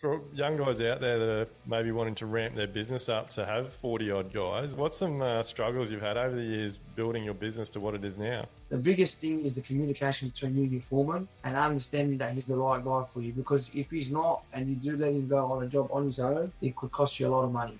For young guys out there that are maybe wanting to ramp their business up to have 40-odd guys, what's some struggles you've had over the years building your business to what it is now? The biggest thing is the communication between you and your foreman and understanding that he's the right guy for you, because if he's not and you do let him go on a job on his own, it could cost you a lot of money.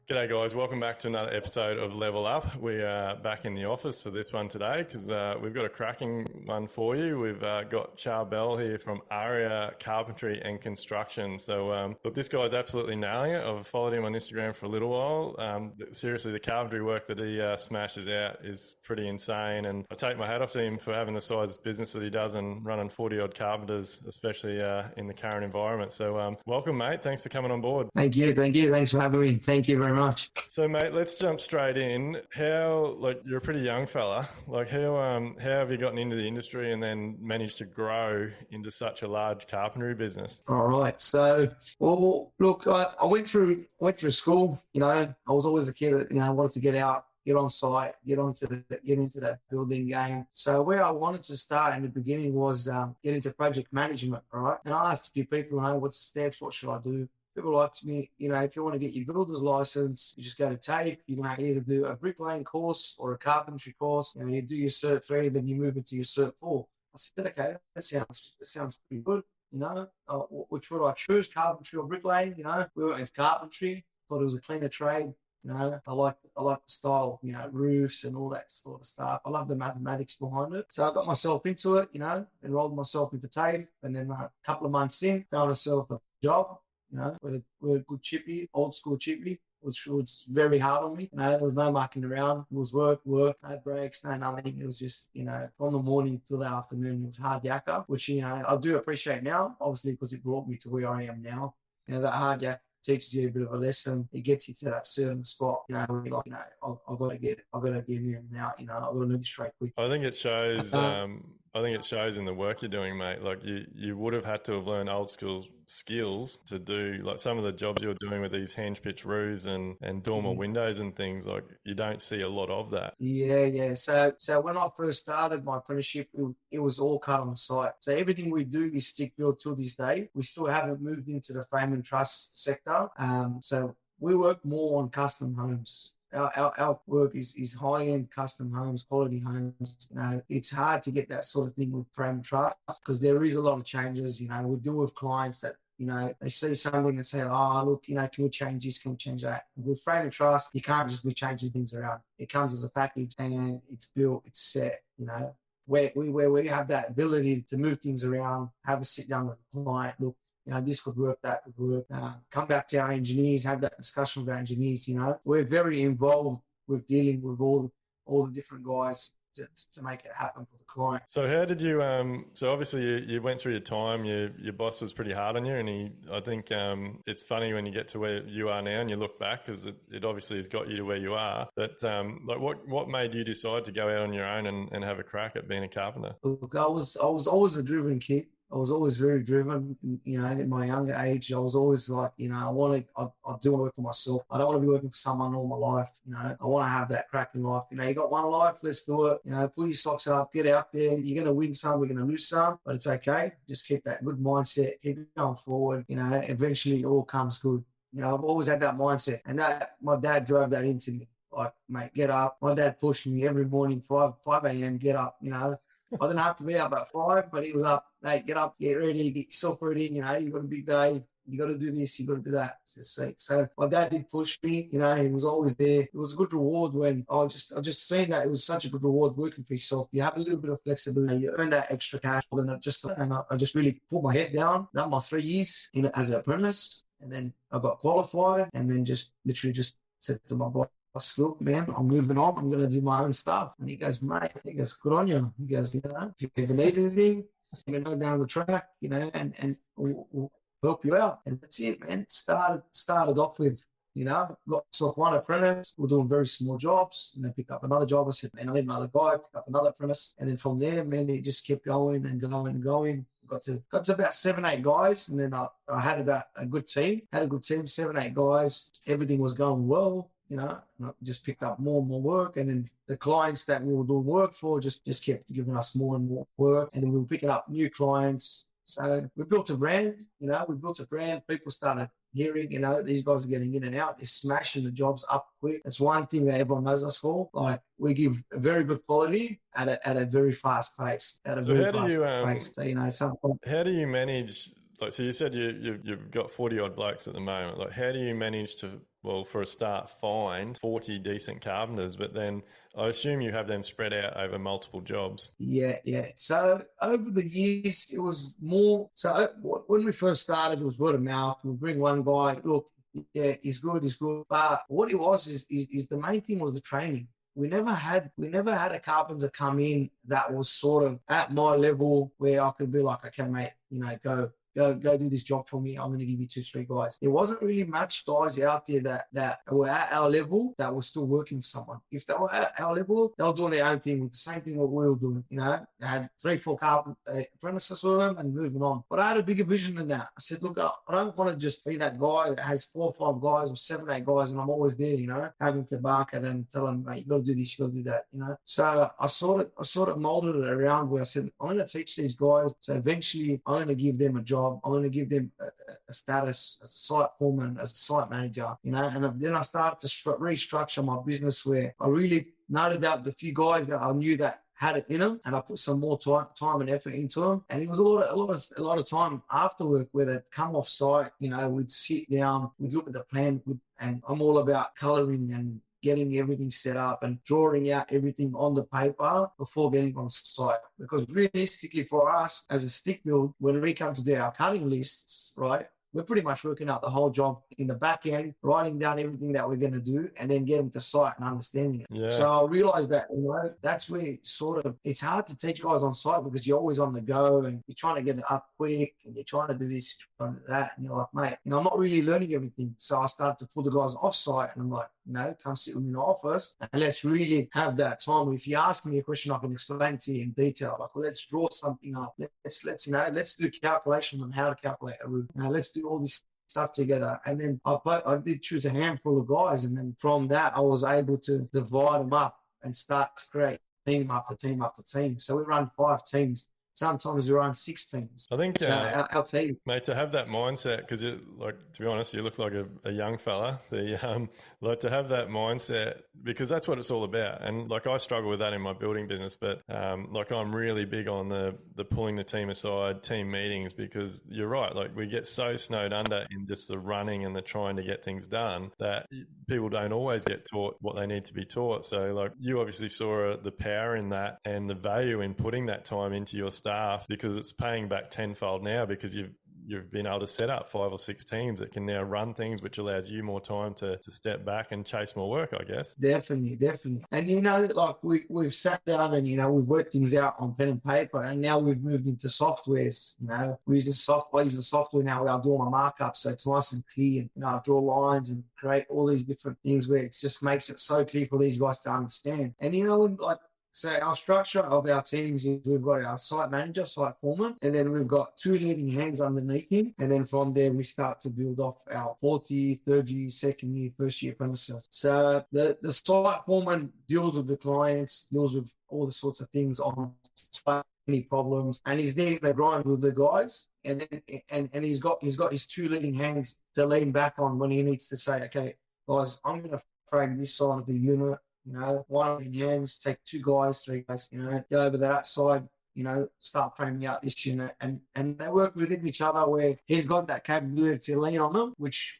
G'day guys, welcome back to another episode of Level Up. We are back in the office for this one today because we've got a cracking one for you. We've got Charbel here from Aria Carpentry and Construction. So look, this guy's absolutely nailing it. I've followed him on Instagram for a little while. Seriously, the carpentry work that he smashes out is pretty insane, and I take my hat off to him for having the size business that he does and running 40-odd carpenters, especially in the current environment. So welcome, mate. Thanks for coming on board. Thank you. Thanks for having me. Thank you very much. So, mate, let's jump straight in. You're a pretty young fella. How have you gotten into the industry and then managed to grow into such a large carpentry business? All right. So, well, look, I went through school. I was always a kid that wanted to get out, get on site, get into that building game. So where I wanted to start in the beginning was get into project management, right? And I asked a few people, what's the steps? What should I do? People like me, if you want to get your builder's license, you just go to TAFE. You're going to either do a bricklaying course or a carpentry course. You do your Cert 3, then you move into your Cert 4. I said, okay, that sounds pretty good. Which would I choose, carpentry or bricklaying? We went with carpentry. Thought it was a cleaner trade. I like the style, roofs and all that sort of stuff. I love the mathematics behind it. So I got myself into it, enrolled myself into TAFE, and then a couple of months in, found myself a job. With a good chippy, old school chippy, which was very hard on me. There was no mucking around. It was work, no breaks, no nothing. It was just, from the morning till the afternoon. It was hard yakka, which, I do appreciate now, obviously, because it brought me to where I am now. That hard yakka teaches you a bit of a lesson. It gets you to that certain spot, I've got to get in now, I've got to move straight quick. I think it shows, in the work you're doing, mate. Like you would have had to have learned old school skills to do like some of the jobs you're doing with these hinge pitch roofs and dormer windows and things. Like you don't see a lot of that. Yeah. So when I first started my apprenticeship, it was all cut on the site. So everything we do is stick built till this day. We still haven't moved into the frame and truss sector. So we work more on custom homes. Our work is high-end custom homes, quality homes. It's hard to get that sort of thing with frame and truss because there is a lot of changes. We deal with clients that, they see something and say, oh, look, can we change this? Can we change that? With frame and truss, you can't just be changing things around. It comes as a package and it's built, it's set, where we have that ability to move things around, have a sit down with the client, look, this could work, that could work. Come back to our engineers, have that discussion with our engineers. We're very involved with dealing with all the different guys to make it happen for the client. So how did you? So obviously you went through your time. Your boss was pretty hard on you, and I think it's funny when you get to where you are now and you look back because it obviously has got you to where you are. But what made you decide to go out on your own and have a crack at being a carpenter? Look, I was always a driven kid. I was always very driven, in my younger age. I was always like, I do want to work for myself. I don't want to be working for someone all my life. I want to have that cracking life. You got one life, let's do it. Pull your socks up, get out there. You're going to win some, we're going to lose some, but it's okay. Just keep that good mindset, keep going forward. Eventually it all comes good. I've always had that mindset, and that my dad drove that into me. Like, mate, get up. My dad pushed me every morning, 5 a.m., get up, I didn't have to be up at 5, but he was up, mate, get up, get ready, get yourself ready, you've got a big day, you got to do this, you got to do that. So my dad did push me, he was always there. It was a good reward when I just seen that it was such a good reward working for yourself. You have a little bit of flexibility, you earn that extra cash, and I just really put my head down, done my 3 years as an apprentice, and then I got qualified, and then just literally just said to my boss, look, man, I'm moving on. I'm going to do my own stuff. And he goes, mate, good on you. He goes, if you ever need anything, let me know down the track, and we'll help you out. And that's it, man. Started off with, got myself one apprentice. We're doing very small jobs. And then picked up another job. I said, man, I need another guy. Picked up another apprentice. And then from there, man, it just kept going and going and going. Got to about 7, 8 guys, and then I had about a good team. 7, 8 guys. Everything was going well. and I just picked up more and more work. And then the clients that we were doing work for just kept giving us more and more work. And then we were picking up new clients. So we built a brand, we built a brand. People started hearing, these guys are getting in and out. They're smashing the jobs up quick. That's one thing that everyone knows us for. Like, we give a very good quality at a very fast pace. So how do you how do you manage? Like, so you said you've got 40 odd blokes at the moment. Like, how do you manage to, well, for a start, find 40 decent carpenters, but then I assume you have them spread out over multiple jobs? Yeah. So over the years, it was more. So when we first started, it was word of mouth. We bring one guy, look, yeah, he's good. But what it was is the main thing was the training. We never had a carpenter come in that was sort of at my level where I could be like, okay, mate, go do this job for me. I'm going to give you 2-3 guys. There wasn't really much guys out there that were at our level that were still working for someone. If they were at our level, they were doing their own thing with the same thing what we were doing. They had 3-4 apprentices with them and moving on. But I had a bigger vision than that. I said, look, I don't want to just be that guy that has 4 or 5 guys or 7, 8 guys and I'm always there, having to bark at them, tell them, mate, you got to do this, you got to do that, So I sort of molded it around where I said, I'm going to teach these guys. So eventually I'm going to give them a job. I'm going to give them a status as a site foreman, as a site manager, and then I started to restructure my business where I really noted out the few guys that I knew that had it in them, and I put some more time and effort into them. And it was a lot of time after work where they'd come off site. We'd sit down, we'd look at the plan, and I'm all about colouring and getting everything set up and drawing out everything on the paper before getting on site. Because realistically for us as a stick build, when we come to do our cutting lists, right, we're pretty much working out the whole job in the back end, writing down everything that we're going to do, and then getting to site and understanding it. Yeah. So I realized that, that's where it's hard to teach guys on site because you're always on the go and you're trying to get it up quick and you're trying to do this, you're trying to do that. And you're like, mate, I'm not really learning everything. So I started to pull the guys off site and I'm like, come sit with me in the office and let's really have that time. If you ask me a question, I can explain to you in detail. Like, well, let's draw something up. Let's do calculations on how to calculate a roof. Let's do all this stuff together. And then I did choose a handful of guys. And then from that, I was able to divide them up and start to create team after team after team. So we run 5 teams. Sometimes we run 6 teams. I think, our team, mate, to have that mindset, because to be honest, you look like a young fella. To have that mindset, because that's what it's all about. And I struggle with that in my building business, but I'm really big on the pulling the team aside, team meetings, because you're right. We get so snowed under in just the running and the trying to get things done that people don't always get taught what they need to be taught. So you obviously saw the power in that and the value in putting that time into your staff, because it's paying back tenfold now because you've been able to set up 5 or 6 teams that can now run things, which allows you more time to step back and chase more work, I guess. Definitely. And we've sat down and we've worked things out on pen and paper, and now we've moved into softwares. We use I use the software now where I do all my markups, so it's nice and clear. And I draw lines and create all these different things where it just makes it so clear for these guys to understand. And so our structure of our teams is we've got our site manager, site foreman, and then we've got 2 leading hands underneath him. And then from there, we start to build off our 4th year, 3rd year, 2nd year, 1st year apprentices. So the site foreman deals with the clients, deals with all the sorts of things on site, any problems, and he's there to grind with the guys. And then and he's got his 2 leading hands to lean back on when he needs to say, okay, guys, I'm going to frame this side of the unit. One in hands, take 2 guys, 3 guys, go over to that side, start framing out this unit. And they work within each other where he's got that capability to lean on them, which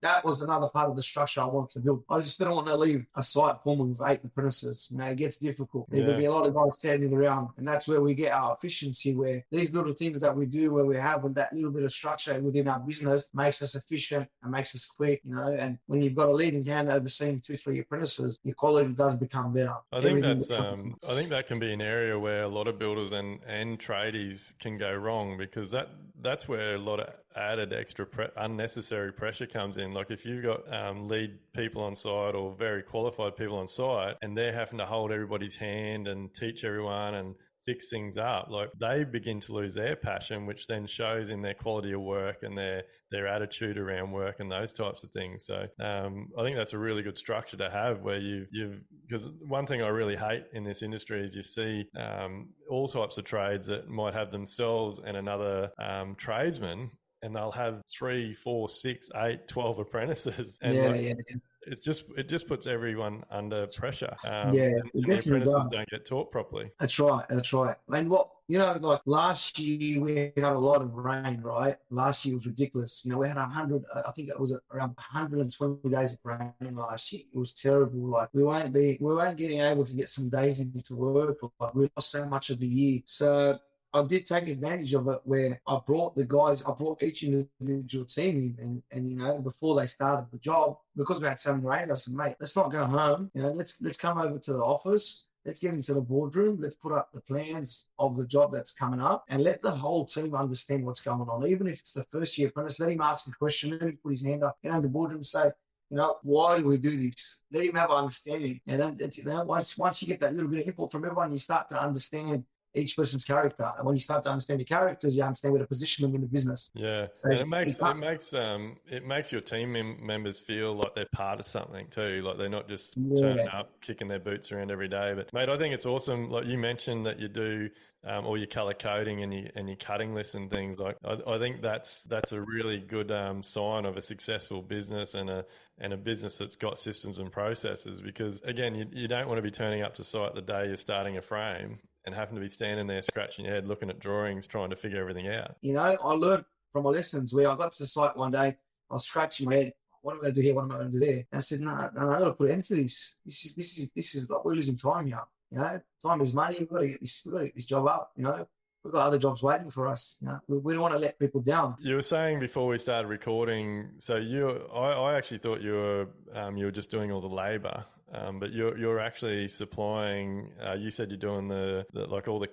that was another part of the structure I wanted to build. I just didn't want to leave a site foreman with 8 apprentices. It gets difficult. There's going to be a lot of guys standing around, and that's where we get our efficiency, where these little things that we do, where we have that little bit of structure within our business makes us efficient and makes us quick, and when you've got a leading hand overseeing 2-3 apprentices, your quality does become better. I think that can be an area where a lot of builders and tradies can go wrong, because that's where a lot of added extra unnecessary pressure comes in. If you've got lead people on site or very qualified people on site and they're having to hold everybody's hand and teach everyone and fix things up, like they begin to lose their passion, which then shows in their quality of work and their attitude around work and those types of things. So I think that's a really good structure to have, where you've because one thing I really hate in this industry is you see all types of trades that might have themselves and another tradesman, and they'll have 3, 4, 6, 8, 12 apprentices, and it just puts everyone under pressure. And it the definitely apprentices does. don't get taught properly. That's right. And like last year we had a lot of rain, right? Last year was ridiculous. We had 100, I think it was around 120 days of rain last year. It was terrible. Like we weren't getting able to get some days into work. Like we lost so much of the year. So I did take advantage of it, where I brought each individual team in, and before they started the job, because we had so many rain, I said, mate, let's not go home. Let's come over to the office. Let's get into the boardroom. Let's put up the plans of the job that's coming up, and let the whole team understand what's going on. Even if it's the first year apprentice, let him ask a question. Let him put his hand up in the boardroom and say, why do we do this? Let him have an understanding. And then once you get that little bit of input from everyone, you start to understand each person's character. And when you start to understand the characters, you understand where to position them in the business. Yeah, so and it makes your team members feel like they're part of something too. Like they're not just turning up, kicking their boots around every day. But mate, I think it's awesome. Like you mentioned that you do all your color coding and your cutting lists and things. Like I think that's a really good sign of a successful business and a business that's got systems and processes. Because again, you don't want to be turning up to site the day you're starting a frame and having to be standing there scratching your head, looking at drawings, trying to figure everything out. I learned from my lessons where I got to the site one day, I was scratching my head. What am I going to do here? What am I going to do there? And I said, no, I got to put an end to this. This is like we're losing time here. Time is money. We've got to get this job up. We've got other jobs waiting for us. We don't want to let people down. You were saying before we started recording, so I actually thought you were just doing all the labour. But you're actually supplying. You said you're doing the like all the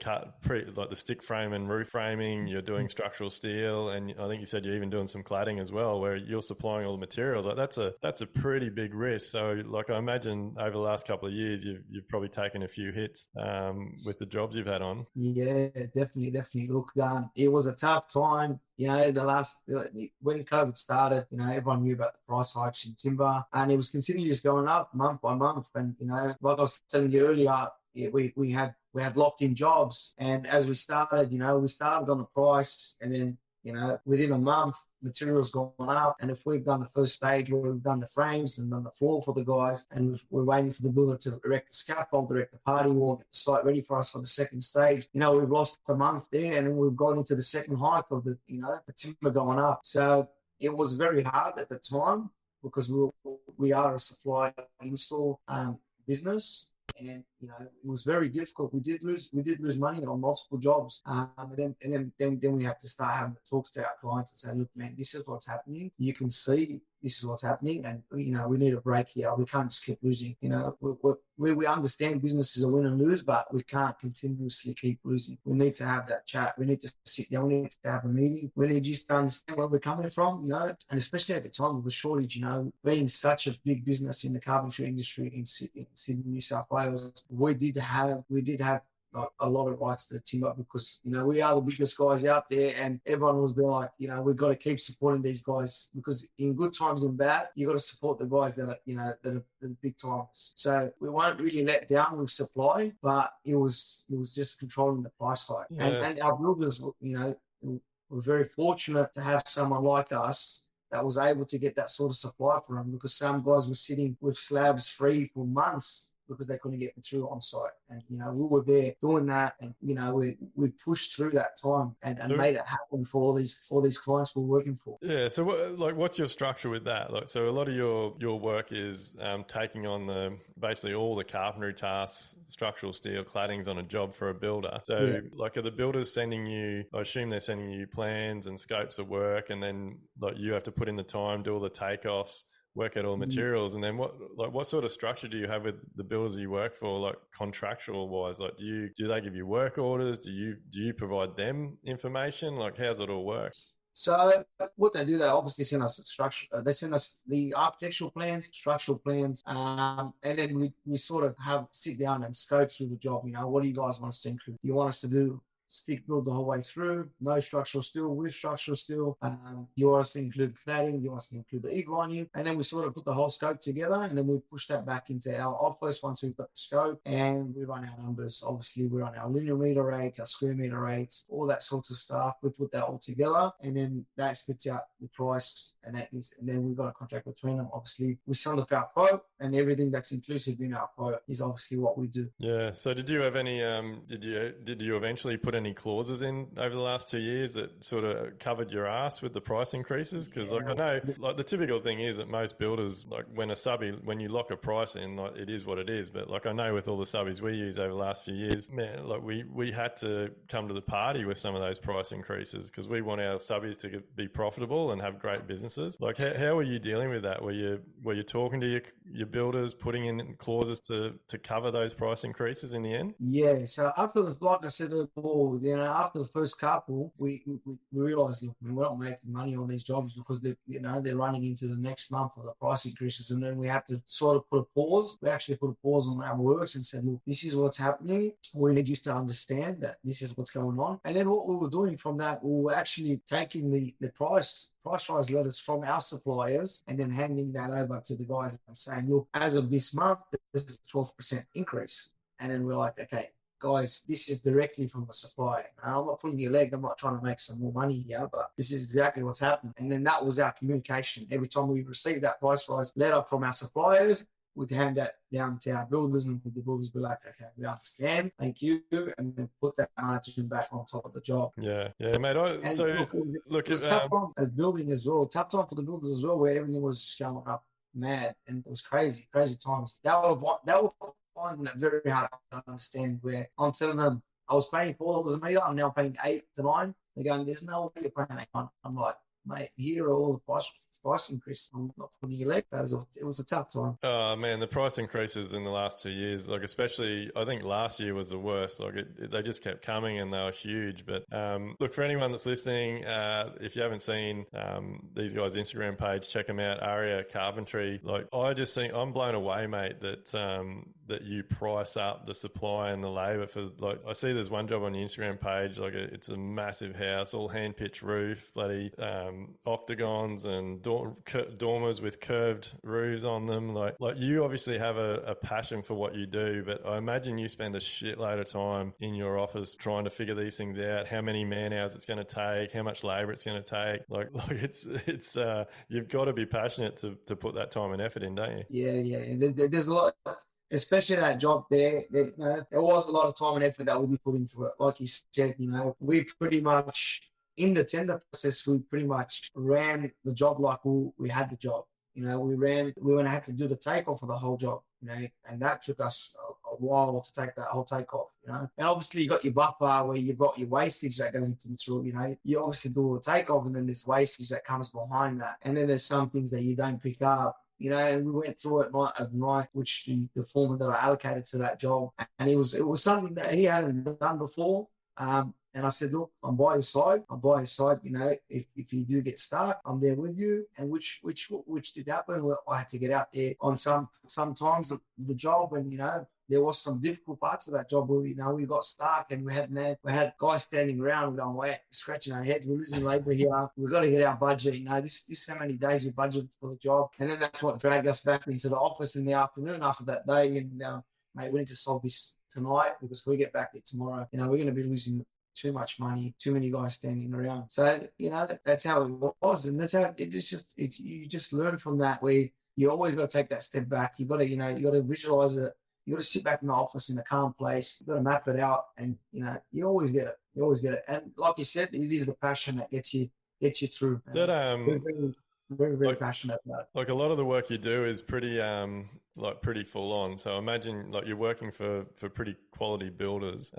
like the stick frame and roof framing. You're doing structural steel, and I think you said you're even doing some cladding as well, where you're supplying all the materials. Like that's a pretty big risk. So like I imagine over the last couple of years, you've probably taken a few hits with the jobs you've had on. Yeah, definitely. Look, it was a tough time. When COVID started, everyone knew about the price hikes in timber, and it was continually going up month by month. And like I was telling you earlier, we had locked in jobs, and as we started, we started on a price, and then within a month, materials gone up. And if we've done the first stage where we've done the frames and done the floor for the guys, and we're waiting for the builder to erect the scaffold, erect the party wall, get the site ready for us for the second stage, we've lost a month there, and then we've gone into the second hike of the timber going up. So it was very hard at the time, because we are a supply install business. And it was very difficult. We did lose money on multiple jobs, and then we had to start having the talks to our clients and say, look, man, this is what's happening. You can see this is what's happening, and we need a break here. We can't just keep losing. We understand business is a win and lose, but we can't continuously keep losing. We need to have that chat. We need to sit down. We need to have a meeting. We need just to understand where we're coming from, and especially at the time of the shortage, being such a big business in the carpentry industry in Sydney, New South Wales, we did have like a lot of rights to the timber, because we are the biggest guys out there, and everyone was being like, we've got to keep supporting these guys, because in good times and bad, you got to support the guys that are the big timers. So we weren't really let down with supply, but it was just controlling the price hike. Yes. And our builders, were very fortunate to have someone like us that was able to get that sort of supply for them, because some guys were sitting with slabs free for months because they couldn't get material on site. And, we were there doing that, and, we pushed through that time and made it happen for all these clients we're working for. Yeah. So what's your structure with that? Like, so a lot of your work is taking on basically all the carpentry tasks, structural steel, claddings on a job for a builder. So are the builders sending you, I assume they're sending you plans and scopes of work, and then you have to put in the time, do all the takeoffs, work out all the materials, and then what sort of structure do you have with the builders you work for, like contractual wise? Like, do they give you work orders? Do you provide them information? Like, how's it all work? So what they do, they obviously send us structure. They send us the architectural plans, structural plans, and then we sort of have sit down and scope through the job. You know, what do you guys want us to include? You want us to do stick build the whole way through, no structural steel, with structural steel. You want us to include cladding, you want us to include the e-grinding, and then we sort of put the whole scope together, and then we push that back into our office once we've got the scope, and we run our numbers. Obviously, we run our linear meter rates, our square meter rates, all that sorts of stuff. We put that all together, and then that spits out the price, and then we've got a contract between them. Obviously, we send off our quote, and everything that's inclusive in our quote is obviously what we do. Yeah. So did you have any? Did you eventually put any clauses in over the last 2 years that sort of covered your ass with the price increases? Because like I know, like the typical thing is that most builders, like when you lock a price in, like it is what it is. But like I know with all the subbies we use over the last few years, man, like we had to come to the party with some of those price increases because we want our subbies to be profitable and have great businesses. Like how were you dealing with that? Were you talking to your builders, putting in clauses to cover those price increases in the end? Yeah, so after like I said before, after the first couple, we realized, look, we're not making money on these jobs because they're running into the next month of the price increases, and then we have to sort of put a pause. We actually put a pause on our works and said, look, this is what's happening. We need you to understand that this is what's going on. And then what we were doing from that, we were actually taking the price rise letters from our suppliers and then handing that over to the guys and saying, look, as of this month, this is a 12% increase. And then we're like, okay, guys, this is directly from the supplier. Now, I'm not pulling your leg. I'm not trying to make some more money here, but this is exactly what's happened. And then that was our communication. Every time we received that price rise letter from our suppliers, we'd hand that down to our builders, and the builders be like, okay, we understand, thank you, and then put that margin back on top of the job. Yeah, mate. It was a tough time as building as well, tough time for the builders as well, where everything was just going up mad, and it was crazy times. That was finding that very hard to understand, where I'm telling them I was paying $4 a meter, I'm now paying $8 to $9. They're going, there's no way you're paying $8. I'm like, mate, here are all the price increase. I'm not putting your leg. It was a tough time. Oh man, the price increases in the last 2 years, like especially, I think last year was the worst. Like they just kept coming and they were huge. But look, for anyone that's listening, if you haven't seen these guys' Instagram page, check them out. Aria Carpentry. Like I just think I'm blown away, mate, that you price up the supply and the labour for. Like I see there's one job on your Instagram page, like it's a massive house, all hand pitched roof, bloody octagons and dormers with curved roofs on them. Like you obviously have a passion for what you do, but I imagine you spend a shitload of time in your office trying to figure these things out, how many man hours it's going to take, how much labor it's going to take. Like it's you've got to be passionate to put that time and effort in, don't you? Yeah. There's a lot, especially that job there, there was a lot of time and effort that would be put into it. Like you said, we pretty much, in the tender process, we pretty much ran the job like we had the job. We had to do the takeoff of the whole job, and that took us a while to take that whole takeoff, And obviously you got your buffer where you've got your wastage that goes into material, You obviously do the takeoff, and then there's wastage that comes behind that. And then there's some things that you don't pick up. And we went through it night of night, which the foreman that I allocated to that job, and it was something that he hadn't done before. And I said, look, I'm by your side. If you do get stuck, I'm there with you. And which did happen. I had to get out there on sometimes the job, and there was some difficult parts of that job where we got stuck, and we had guys standing around going, we're scratching our heads, we're losing labour here, we've got to get our budget. This how many days we budgeted for the job. And then that's what dragged us back into the office in the afternoon after that day. And mate, we need to solve this tonight, because if we get back there tomorrow, we're going to be losing too much money, too many guys standing around. So, that's how it was. And that's how you just learn from that, where you always got to take that step back. You got to visualize it. You got to sit back in the office in a calm place. You got to map it out, and you always get it. And like you said, it is the passion that gets you through. Very passionate about it. Like a lot of the work you do is pretty full on. So imagine like you're working for pretty quality builders.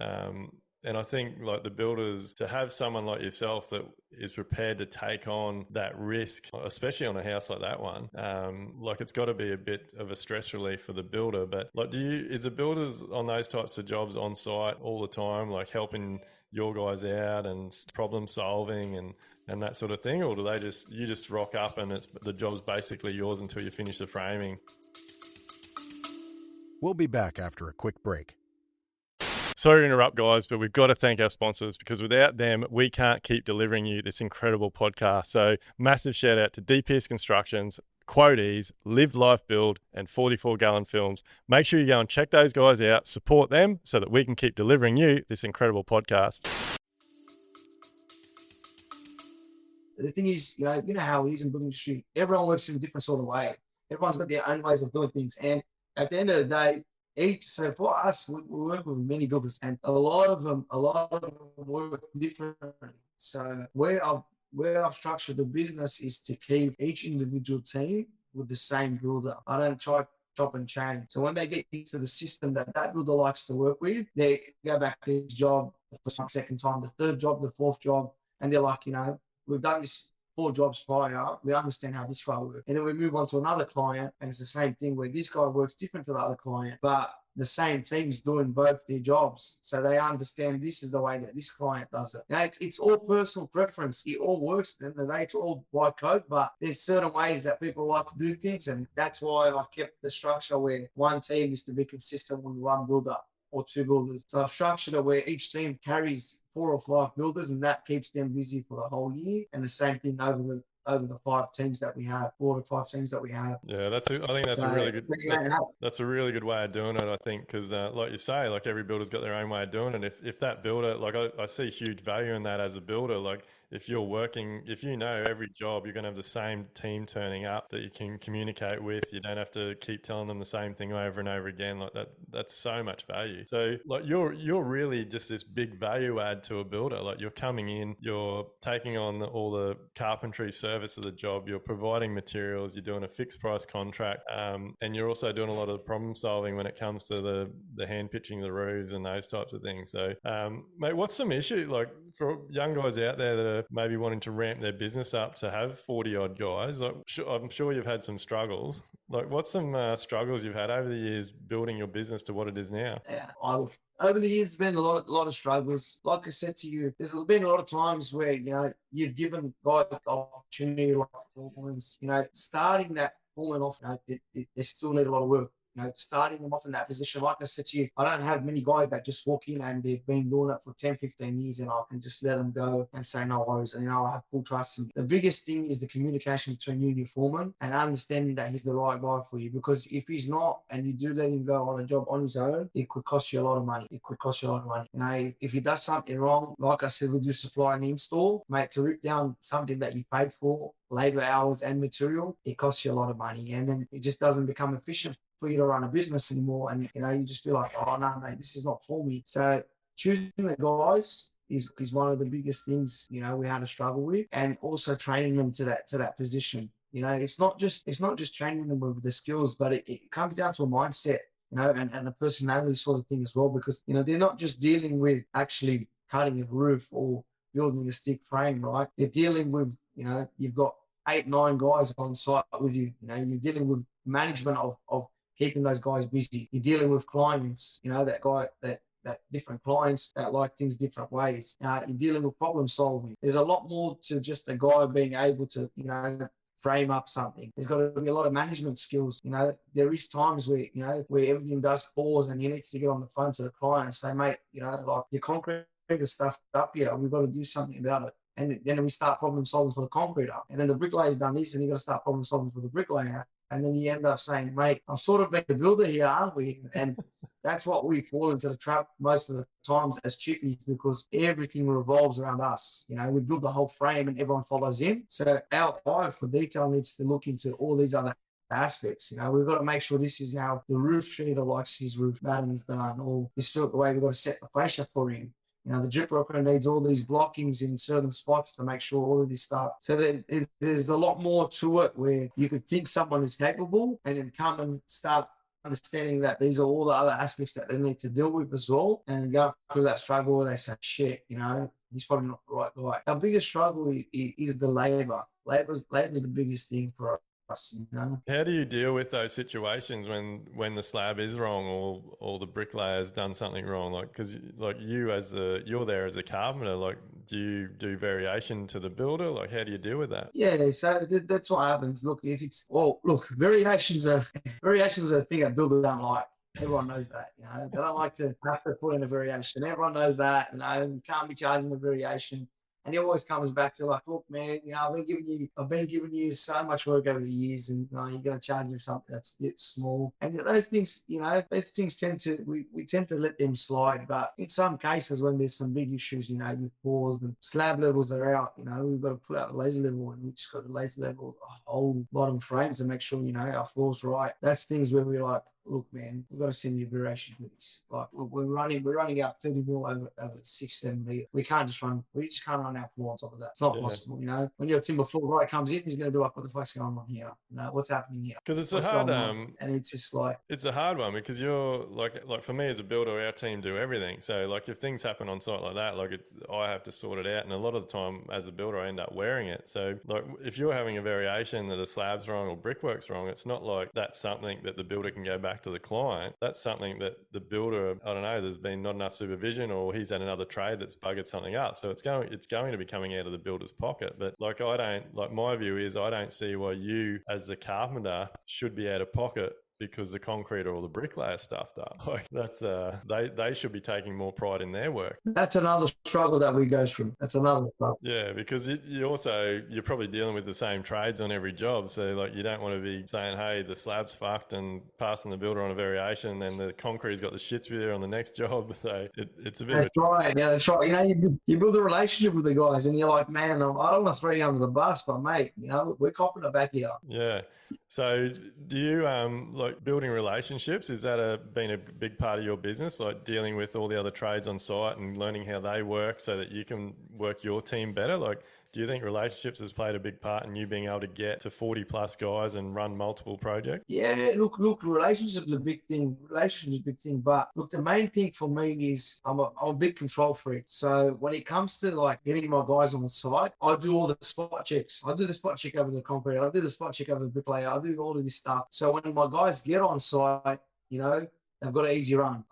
And I think like the builders, to have someone like yourself that is prepared to take on that risk, especially on a house like that one, like it's got to be a bit of a stress relief for the builder. But like, is the builders on those types of jobs on site all the time, like helping your guys out and problem solving and that sort of thing? Or do you just rock up and the job's basically yours until you finish the framing? We'll be back after a quick break. Sorry to interrupt, guys, but we've got to thank our sponsors, because without them, we can't keep delivering you this incredible podcast. So massive shout out to DPS Constructions, Quoties, Live Life Build, and 44 Gallon Films. Make sure you go and check those guys out, support them so that we can keep delivering you this incredible podcast. The thing is, you know how it is in the building industry. Everyone works in a different sort of way. Everyone's got their own ways of doing things. And at the end of the day, so for us, we work with many builders, and a lot of them work differently. So where I've structured the business is to keep each individual team with the same builder. I don't try chop and change. So when they get into the system that builder likes to work with, they go back to his job the second time, the third job, the fourth job, and they're like, we've done this 4 jobs prior, we understand how this guy works. And then we move on to another client, and it's the same thing where this guy works different to the other client, but the same team's doing both their jobs. So they understand this is the way that this client does it. Now, it's all personal preference. It all works. At the end of the day, it's all by code, but there's certain ways that people like to do things. And that's why I've kept the structure where one team is to be consistent with one builder or 2 builders. So I've structured it where each team carries 4 or 5 builders, and that keeps them busy for the whole year. And the same thing over the 5 teams that we have, 4 to 5 teams that we have. Yeah, I think that's a really good. That's a really good way of doing it. I think because, like you say, like every builder's got their own way of doing it. If that builder, like I see huge value in that as a builder. Like if you know every job, you're going to have the same team turning up that you can communicate with. You don't have to keep telling them the same thing over and over again. Like that's so much value. So like you're really just this big value add to a builder. Like you're coming in, you're taking on all the carpentry service of the job, you're providing materials, you're doing a fixed price contract, and you're also doing a lot of problem solving when it comes to the hand pitching the roofs and those types of things. So, mate, what's some issue like for young guys out there that are maybe wanting to ramp their business up to have 40 odd guys? Like, I'm sure you've had some struggles. Like, what's some struggles you've had over the years building your business to what it is now? Yeah, over the years, there's been a lot of struggles. Like I said to you, there's been a lot of times where, you've given guys the opportunity, like performance, starting that foreman off, they still need a lot of work. Starting them off in that position, like I said to you, I don't have many guys that just walk in and they've been doing it for 10, 15 years and I can just let them go and say no worries. And, I have full trust. And the biggest thing is the communication between you and your foreman and understanding that he's the right guy for you. Because if he's not and you do let him go on a job on his own, it could cost you a lot of money. If he does something wrong, like I said, we do supply and install, mate, to rip down something that you paid for, labor hours and material, it costs you a lot of money. And then it just doesn't become efficient for you to run a business anymore. And, you just feel like, oh, no, mate, this is not for me. So choosing the guys is one of the biggest things, we had to struggle with, and also training them to that position. It's not just training them with the skills, but it comes down to a mindset, and a personality sort of thing as well, because, they're not just dealing with actually cutting a roof or building a stick frame, right? They're dealing with, you've got 8, 9 guys on site with you. You're dealing with management of keeping those guys busy. You're dealing with clients, that different clients that like things different ways. You're dealing with problem solving. There's a lot more to just a guy being able to, frame up something. There's got to be a lot of management skills. There is times where, where everything does pause and he needs to get on the phone to the client and say, mate, like your concrete is stuffed up here. We've got to do something about it. And then we start problem solving for the concreter. And then the bricklayer's done this and you've got to start problem solving for the bricklayer. And then you end up saying, mate, I'm sort of being the builder here, aren't we? And that's what we fall into the trap most of the times as chippies, because everything revolves around us. We build the whole frame and everyone follows in. So our eye for detail needs to look into all these other aspects. We've got to make sure this is how the roof treater likes his roof battens done, or this is the way we've got to set the fascia for him. The drip rocker needs all these blockings in certain spots to make sure all of this stuff. So there's a lot more to it where you could think someone is capable and then come and start understanding that these are all the other aspects that they need to deal with as well, and go through that struggle where they say, shit, he's probably not the right guy. Our biggest struggle is the labour. Labour's the biggest thing for us. How do you deal with those situations when the slab is wrong or the bricklayer's done something wrong? Like, because like you're there as a carpenter. Like, do you do variation to the builder? Like, how do you deal with that? Yeah, so that's what happens. Look, variations are a thing that builders don't like. Everyone knows that, they don't like to have to put in a variation. Everyone knows that, you can't be charging a variation. And he always comes back to like, look, man, I've been giving you so much work over the years, and you're going to charge me something that's a bit small. And those things, we tend to let them slide. But in some cases, when there's some big issues, with floors, the slab levels are out. We've got to put out the laser level, and we just got to laser level the whole bottom frame to make sure our floor's right. That's things where we're like, look, man, we've got to send you a variation for this. Like, we're running out 30 mil over 6-7 meters. We just can't run our floor on top of that. It's not possible, When your timber floor guy comes in, he's going to be like, what the fuck's going on here? What's happening here? Because it's what's a hard, and it's just like, it's a hard one because you're like for me as a builder, our team do everything. So like if things happen on site like that, I have to sort it out. And a lot of the time as a builder, I end up wearing it. So like if you're having a variation that a slab's wrong or brickwork's wrong, it's not like that's something that the builder can go back to the client. That's something that the builder, I don't know, there's been not enough supervision, or he's had another trade that's buggered something up. So it's going to be coming out of the builder's pocket. But my view is I don't see why you as the carpenter should be out of pocket because the concrete or the bricklayer stuffed up. Like that's they should be taking more pride in their work. That's another struggle that we go through. That's another struggle. Yeah, because you're probably dealing with the same trades on every job. So like you don't want to be saying, hey, the slab's fucked and passing the builder on a variation, and then the concrete's got the shits with you on the next job. So it's a bit. That's right. Yeah, that's right. You build a relationship with the guys, and you're like, man, I don't want to throw you under the bus, but mate, we're copping it back here. Yeah. So do you like building relationships? Is that been a big part of your business, like dealing with all the other trades on site and learning how they work so that you can work your team better? Like, do you think relationships has played a big part in you being able to get to 40 plus guys and run multiple projects? Yeah, look, relationships is a big thing. But look, the main thing for me is I'm a big control freak. So when it comes to like getting my guys on the site, I do all the spot checks. I do the spot check over the concrete. I do the spot check over the bricklayer. I do all of this stuff. So when my guys get on site, they've got an easy run.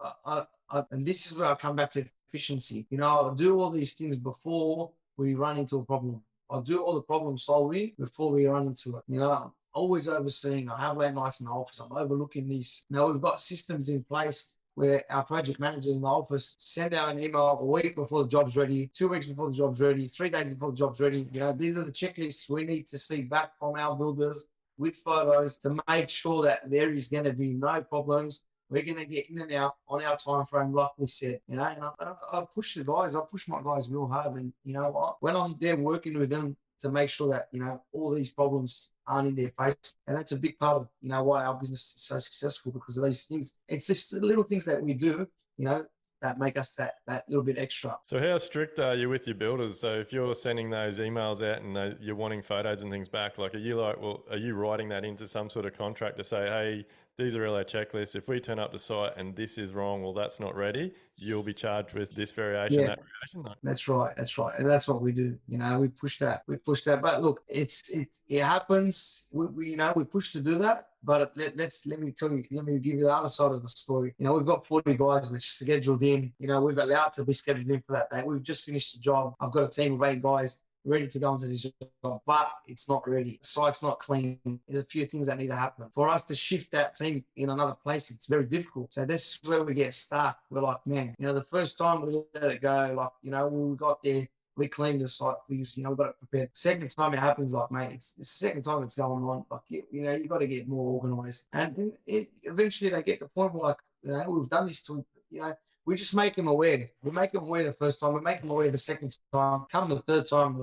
And this is where I come back to efficiency. I'll do all these things before we run into a problem. I'll do all the problem solving before we run into it. I'm always overseeing. I have late nights in the office. I'm overlooking these. We've got systems in place where our project managers in the office send out an email a week before the job's ready, 2 weeks before the job's ready, 3 days before the job's ready. These are the checklists we need to see back from our builders with photos to make sure that there is going to be no problems. We're going to get in and out on our time frame, like we said, and I push the guys. I push my guys real hard, and what? When I'm there working with them to make sure that all these problems aren't in their face, and that's a big part of why our business is so successful, because of these things. It's just the little things that we do, that make us that little bit extra. So how strict are you with your builders? So if you're sending those emails out and you're wanting photos and things back, like are you writing that into some sort of contract to say, hey, these are all our checklists. If we turn up to site and this is wrong, well, that's not ready, you'll be charged with this variation, that variation. That's right. And that's what we do. We push that. But look, it happens. We push to do that. But let me give you the other side of the story. We've got 40 guys which are scheduled in. We've allowed to be scheduled in for that day. We've just finished the job. I've got a team of 8 guys ready to go into this job, but it's not ready. The site's not clean. There's a few things that need to happen. For us to shift that team in another place, it's very difficult. So this is where we get stuck. We're like, man, the first time we let it go, when we got there, we cleaned the site for you. We've got it prepared. Second time it happens, mate, it's the second time it's going on. You've got to get more organised. And eventually they get the point where, we've done this to, we just make them aware. We make them aware the first time. We make them aware the second time. Come the third time,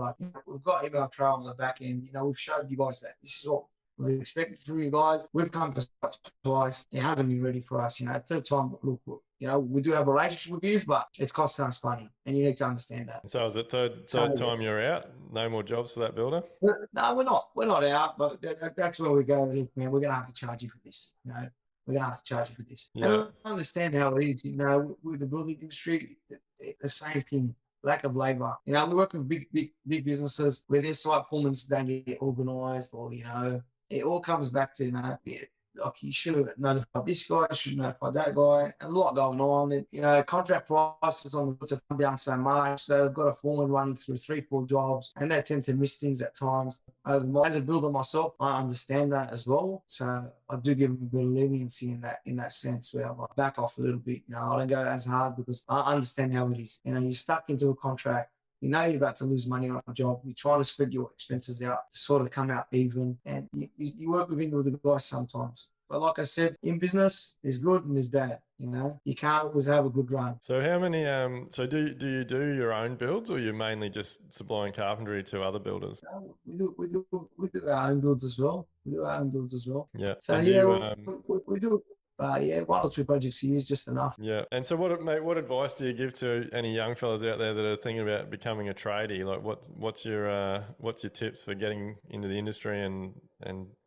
we've got email trail on the back end. We've showed you guys that this is what we expected from you guys. We've come to such twice. It hasn't been ready for us. Third time, look, we do have a relationship with you, but it's costing us money, and you need to understand that. So is it third time you're out? No more jobs for that builder? No, we're not. We're not out, but that's where we go. Look, man, we're going to have to charge you for this. we're going to have to charge you for this. Yeah. And I understand how it is, with the building industry, the same thing. Lack of labor. We work with big businesses where their site foremen don't get organised, or it all comes back to like you should have notified this guy, you should notify that guy, and a lot going on. And, contract prices on the goods have come down so much, so they've got a foreman running through 3-4 jobs, and they tend to miss things at times. As a builder myself, I understand that as well, so I do give them a bit of leniency in that sense, where I back off a little bit. I don't go as hard because I understand how it is. You're stuck into a contract. You're about to lose money on a job. You're trying to spread your expenses out to sort of come out even. And you work with individual guys sometimes. But like I said, in business, there's good and there's bad. You can't always have a good run. So how many, so do you do your own builds, or you're mainly just supplying carpentry to other builders? We do our own builds as well. Yeah. So and we do. 1 or 2 projects a year is just enough. Yeah. And so what advice do you give to any young fellas out there that are thinking about becoming a tradie? Like what's your tips for getting into the industry and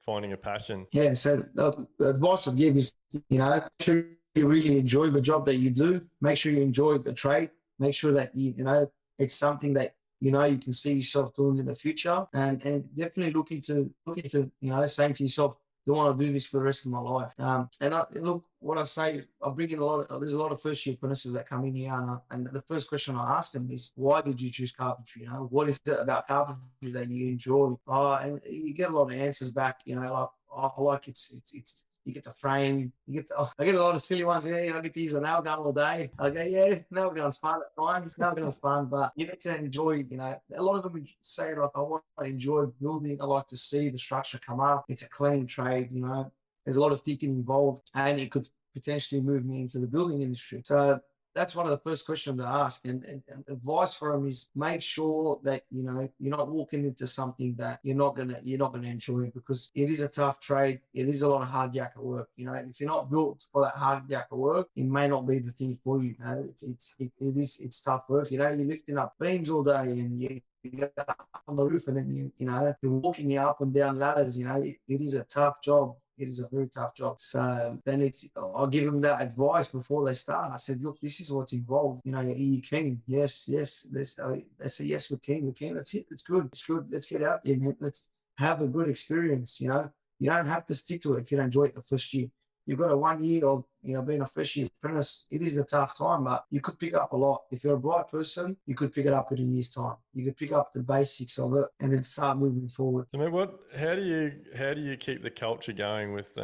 finding a passion? Yeah. So the advice I give is, make sure you really enjoy the job that you do. Make sure you enjoy the trade. Make sure that it's something that you can see yourself doing in the future, and definitely look into saying to yourself, I want to do this for the rest of my life. Look, what I say, I bring in there's a lot of first year apprentices that come in here, and the first question I ask them is, why did you choose carpentry? What is it about carpentry that you enjoy? And you get a lot of answers back, like, I like it's you get the frame, I get a lot of silly ones. I get to use a nail gun all day. I go, yeah, nail gun's fun at times. Nail gun's fun, but you need to enjoy, a lot of them say, like, I want to enjoy building. I like to see the structure come up. It's a clean trade, There's a lot of thinking involved, and it could potentially move me into the building industry. So that's one of the first questions I ask, and advice for them is, make sure that you're not walking into something that you're not gonna enjoy, because it is a tough trade. It is a lot of hard yakka work. If you're not built for that hard yakka work, it may not be the thing for you. It's tough work. You're lifting up beams all day, and you get up on the roof, and then you're walking up and down ladders. It is a tough job. It is a very tough job. So then I'll give them that advice before they start. I said, look, this is what's involved. Are you keen? Yes. They say, yes, we're keen. That's it. It's good. Let's get out there, man. Let's have a good experience. You don't have to stick to it if you don't enjoy it the first year. You've got a 1 year of being a first year apprentice. It is a tough time, but you could pick up a lot. If you're a bright person, you could pick it up in a year's time. You could pick up the basics of it and then start moving forward. So, how do you keep the culture going with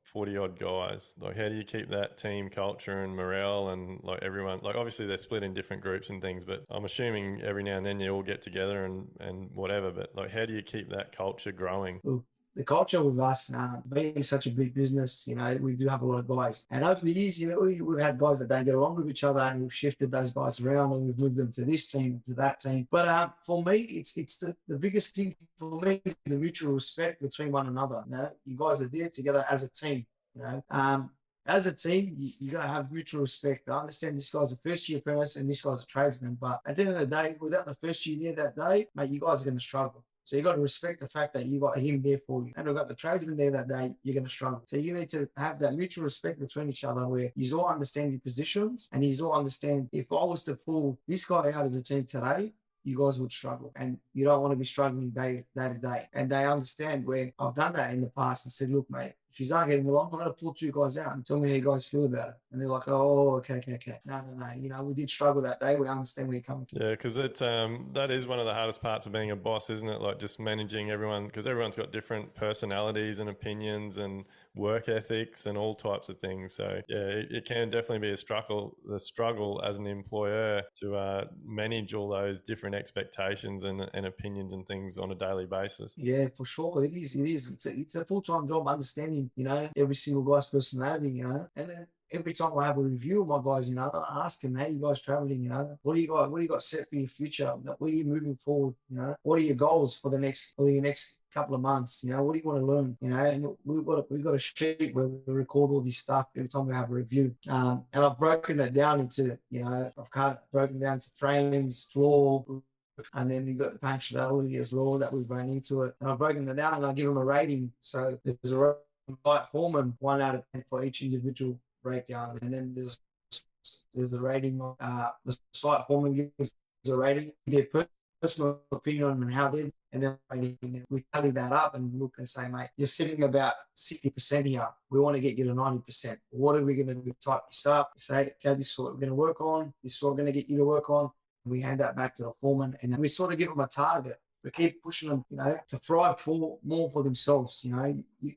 40 odd guys? Like, how do you keep that team culture and morale, and like everyone? Like, obviously they're split in different groups and things, but I'm assuming every now and then you all get together and whatever. But like, how do you keep that culture growing? Ooh. The culture with us, being such a big business, we do have a lot of guys. And over the years, we've had guys that don't get along with each other, and we've shifted those guys around, and we've moved them to this team, to that team. But for me, it's the biggest thing for me is the mutual respect between one another. You guys are there together as a team. As a team, you're going to have mutual respect. I understand this guy's a first-year apprentice and this guy's a tradesman, but at the end of the day, without the first year there that day, mate, you guys are going to struggle. So you got to respect the fact that you got him there for you. And we've got the tradesman there that day, you're going to struggle. So you need to have that mutual respect between each other, where you all understand your positions, and you all understand, if I was to pull this guy out of the team today, you guys would struggle, and you don't want to be struggling day to day. And they understand, where I've done that in the past and said, look, mate, if you aren't getting along, I'm going to pull 2 guys out and tell me how you guys feel about it. And they're like, oh, okay. No. We did struggle that day. We understand where you're coming from. Yeah, because that is one of the hardest parts of being a boss, isn't it? Like, just managing everyone, because everyone's got different personalities and opinions and work ethics and all types of things. So yeah, it can definitely be a struggle as an employer to manage all those different expectations and opinions and things on a daily basis. Yeah, for sure. It is. It's a full-time job, understanding, every single guy's personality, and then every time I have a review of my guys, I ask them, how you guys traveling, what do you got set for your future? Where are you moving forward? What are your goals for your next couple of months? What do you want to learn? And we've got a sheet where we record all this stuff every time we have a review. And I've broken it down into, broken down to frames, floor, and then you've got the functionality as well that we've run into it. And I've broken it down, and I give them a rating. So there's a site foreman 1 out of 10 for each individual breakdown, and then there's a rating. The site foreman gives a rating, their personal opinion on how they, and then rating. We tally that up and look and say, mate, you're sitting about 60% here. We want to get you to 90%. What are we going to do? Type this up. Say, okay, this is what we're going to work on. This is what we're going to get you to work on. We hand that back to the foreman, and then we sort of give them a target. We keep pushing them, to thrive more for themselves.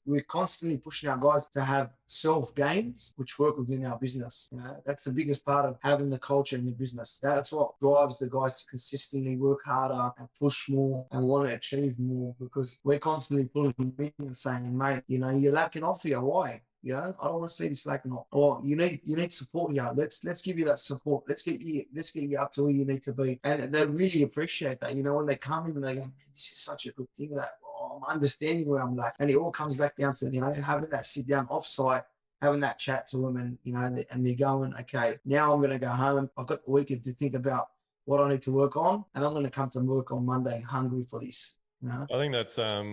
We're constantly pushing our guys to have self gains, which work within our business. That's the biggest part of having the culture in the business. That's what drives the guys to consistently work harder and push more and want to achieve more, because we're constantly pulling them in and saying, mate, you're lacking off here. Why? I don't want to see this lacking off. Or you need support here. Let's give you that support. Let's get you up to where you need to be. And they really appreciate that. When they come in and they go, this is such a good thing that I'm understanding where I'm like. And it all comes back down to having that sit down offsite, having that chat to them, and and they're going, okay, now I'm going to go home. I've got the weekend to think about what I need to work on, and I'm going to come to work on Monday hungry for this. I think that's I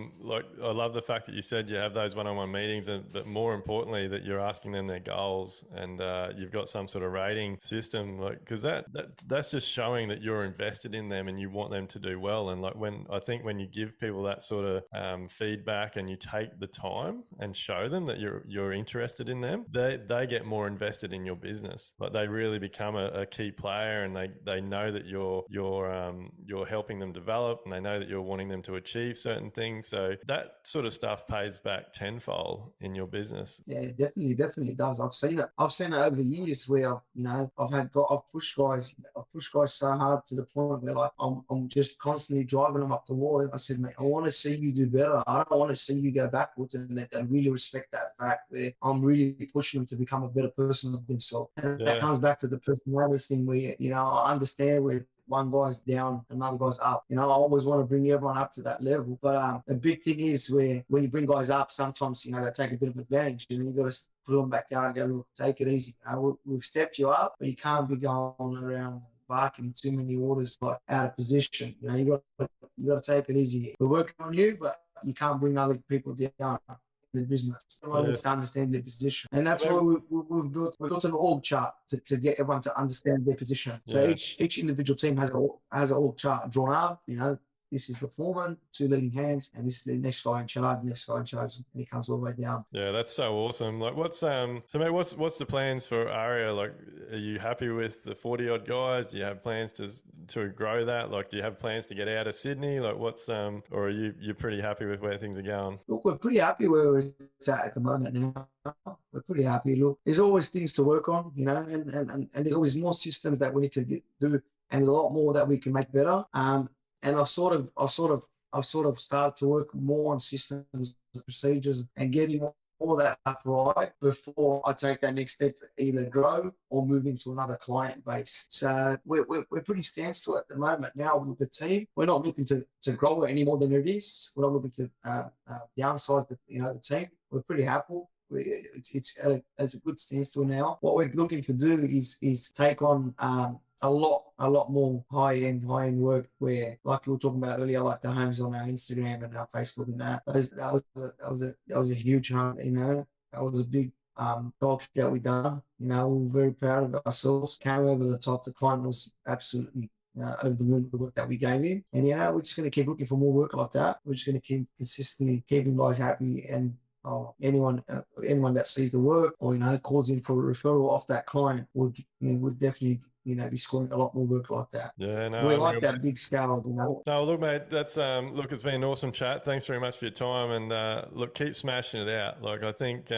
love the fact that you said you have those one-on-one meetings, but more importantly that you're asking them their goals, and you've got some sort of rating system, because that's just showing that you're invested in them and you want them to do well. And when you give people that sort of feedback and you take the time and show them that you're interested in them, they get more invested in your business. They really become a key player, and they know that you're helping them develop, and they know that you're wanting them to achieve certain things. So that sort of stuff pays back tenfold in your business. Yeah, definitely does. I've seen it over the years where I've pushed guys so hard to the point where I'm just constantly driving them up the wall. I said, mate, I want to see you do better. I don't want to see you go backwards. And they really respect that fact, where I'm really pushing them to become a better person of themselves. And that comes back to the personality thing where I understand where one guy's down, another guy's up. I always want to bring everyone up to that level. But the big thing is when you bring guys up, sometimes, they take a bit of advantage. You've got to put them back down and go, look, take it easy. We've stepped you up, but you can't be going around barking too many orders out of position. You got to take it easy. We're working on you, but you can't bring other people down the business. Everyone needs to understand their position, and that's why we've built an org chart to get everyone to understand their position. So each individual team has an org chart drawn up. This is the foreman, 2 leading hands, and this is the next guy in charge, and he comes all the way down. Yeah, that's so awesome. What's the plans for Aria? Are you happy with the 40 odd guys? Do you have plans to grow that? Do you have plans to get out of Sydney? Or are you're pretty happy with where things are going? Look, we're pretty happy where we're at the moment now. We're pretty happy. Look, there's always things to work on, and there's always more systems that we need to do, and there's a lot more that we can make better. And I've sort of started to work more on systems and procedures and getting all that stuff right before I take that next step, either grow or move into another client base. So we're pretty standstill at the moment now with the team. We're not looking to grow it any more than it is. We're not looking to downsize the team. We're pretty happy. It's a good standstill now. What we're looking to do is take on a lot more high-end work, where, like we were talking about earlier, like the homes on our Instagram and our Facebook and that. That was a huge hunt, That was a big dog that we done. We were very proud of ourselves. Came over the top. The client was absolutely over the moon with the work that we gave him. And we're just going to keep looking for more work like that. We're just going to keep consistently keeping guys happy, and anyone that sees the work or calls in for a referral off that client would definitely be scoring a lot more work like that. Yeah, no, we like that big scale. No, look, mate, that's it's been an awesome chat. Thanks very much for your time, and look, keep smashing it out. I think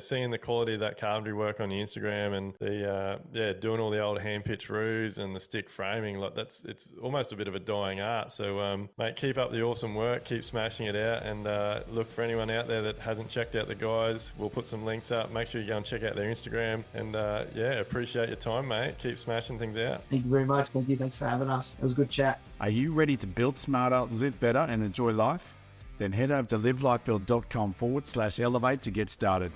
seeing the quality of that carpentry work on the Instagram, and the doing all the old hand pitch roofs and the stick framing, it's almost a bit of a dying art. So mate, keep up the awesome work, keep smashing it out, and look, for anyone out there that hasn't checked out the guys, we'll put some links up. Make sure you go and check out their Instagram, and appreciate your time, mate. Keep smashing things out. Thank you very much. Thank you. Thanks for having us. It was a good chat. Are you ready to build smarter, live better, and enjoy life? Then head over to livelifebuild.com/elevate to get started.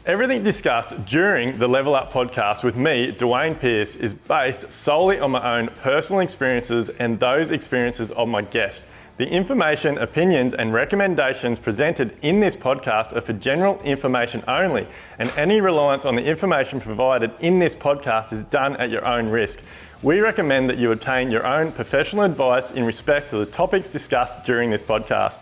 Everything discussed during the Level Up podcast with me, Dwayne Pearce, is based solely on my own personal experiences and those experiences of my guests. The information, opinions and recommendations presented in this podcast are for general information only, and any reliance on the information provided in this podcast is done at your own risk. We recommend that you obtain your own professional advice in respect to the topics discussed during this podcast.